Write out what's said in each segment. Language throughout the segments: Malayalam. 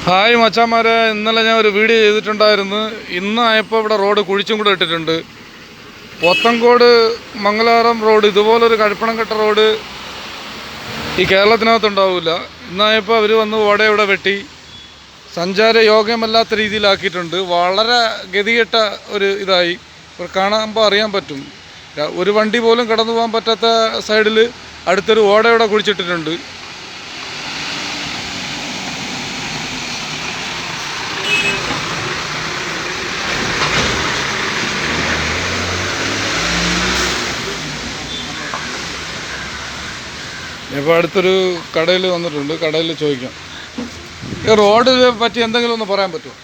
ഹായ് മച്ചാന്മാരെ, ഇന്നലെ ഞാൻ ഒരു വീഡിയോ ചെയ്തിട്ടുണ്ടായിരുന്നു. ഇന്നായപ്പോൾ ഇവിടെ റോഡ് കുഴിച്ചും കൂടെ ഇട്ടിട്ടുണ്ട്. പോത്തങ്കോട് മംഗലാപുരം റോഡ്, ഇതുപോലൊരു കഴുപ്പണം കെട്ട റോഡ് ഈ കേരളത്തിനകത്തുണ്ടാവില്ല. ഇന്നായപ്പോൾ അവർ വന്ന് ഓടയുടെ വെട്ടി സഞ്ചാര യോഗ്യമല്ലാത്ത രീതിയിലാക്കിയിട്ടുണ്ട്. വളരെ ഗതികെട്ട ഒരു ഇതായി കാണുമ്പോൾ അറിയാൻ പറ്റും. ഒരു വണ്ടി പോലും കടന്നു പോകാൻ പറ്റാത്ത സൈഡിൽ അടുത്തൊരു ഓടയുടെ കുഴിച്ചിട്ടിട്ടുണ്ട്. ഇപ്പോൾ അടുത്തൊരു കടയിൽ വന്നിട്ടുണ്ട്. കടയിൽ ചോദിക്കാം, ഈ റോഡിനെ പറ്റി എന്തെങ്കിലും ഒന്ന് പറയാൻ പറ്റുമോ?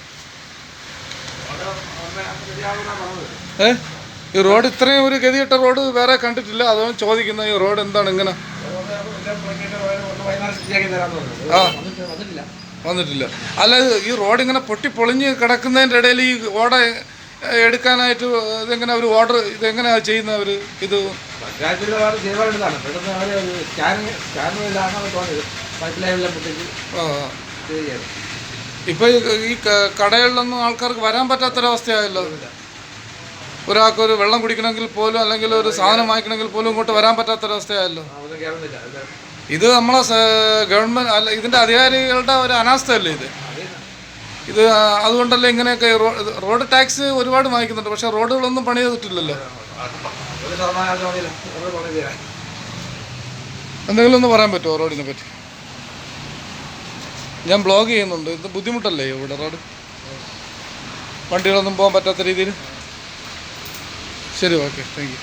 ഈ റോഡ് ഇത്രയും ഒരു ഗതികെട്ട റോഡ് വേറെ കണ്ടിട്ടില്ല. അതാണ് ചോദിക്കുന്നത്, ഈ റോഡ് എന്താണ് ഇങ്ങനെ? ആ, വന്നിട്ടില്ല. അല്ല, ഈ റോഡ് ഇങ്ങനെ പൊട്ടിപ്പൊളിഞ്ഞ് കിടക്കുന്നതിൻ്റെ ഇടയിൽ ഈ ഓട എടുക്കാനായിട്ട് ഇതെങ്ങനെ അവർ ഓർഡർ ഇതെങ്ങനെയാണ് ചെയ്യുന്നവർ? ഇത് ഇപ്പം ഈ കടകളിലൊന്നും ആൾക്കാർക്ക് വരാൻ പറ്റാത്തൊരവസ്ഥയായല്ലോ. ഒരാൾക്കൊരു വെള്ളം കുടിക്കണമെങ്കിൽ പോലും അല്ലെങ്കിൽ ഒരു സാധനം വാങ്ങിക്കണമെങ്കിൽ പോലും ഇങ്ങോട്ട് വരാൻ പറ്റാത്തൊരവസ്ഥയായല്ലോ. ഇത് നമ്മളെ ഗവൺമെൻറ് അല്ല, ഇതിൻ്റെ അധികാരികളുടെ ഒരു അനാസ്ഥയല്ലേ ഇത് അതുകൊണ്ടല്ലേ ഇങ്ങനെയൊക്കെ റോഡ് ടാക്സ് ഒരുപാട് വാങ്ങിക്കുന്നുണ്ട്, പക്ഷേ റോഡുകളൊന്നും പണി ചെയ്തിട്ടില്ലല്ലോ. എന്തെങ്കിലും ഒന്ന് പറയാൻ പറ്റുമോ റോഡിനെ പറ്റി? ഞാൻ ബ്ലോഗ് ചെയ്യുന്നുണ്ട്. ഇത് ബുദ്ധിമുട്ടല്ലേ ഇവിടെ റോഡ്? വണ്ടികളൊന്നും പോകാൻ പറ്റാത്ത രീതിയിൽ. ശരി, ഓക്കെ, താങ്ക് യു.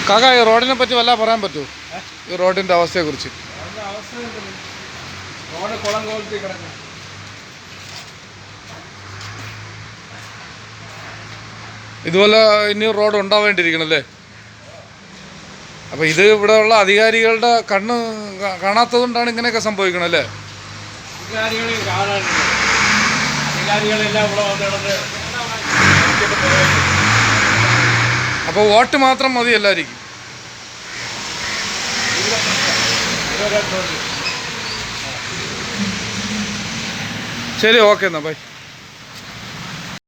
കാക്ക, ഈ റോഡിനെ പറ്റി വല്ല പറയാൻ പറ്റുമോ? ഈ റോഡിൻ്റെ അവസ്ഥയെക്കുറിച്ച്. ഇതുപോലെ ഇനി റോഡ് ഉണ്ടാവേണ്ടിയിരിക്കണല്ലേ? അപ്പോൾ ഇത് ഇവിടെയുള്ള അധികാരികളുടെ കണ്ണ് കാണാത്തത് കൊണ്ടാണ് ഇങ്ങനെയൊക്കെ സംഭവിക്കണല്ലേ? അപ്പോൾ വോട്ട് മാത്രം മതി എല്ലാവർക്കും. ശരി, ഓക്കെ, എന്നാൽ ബൈ.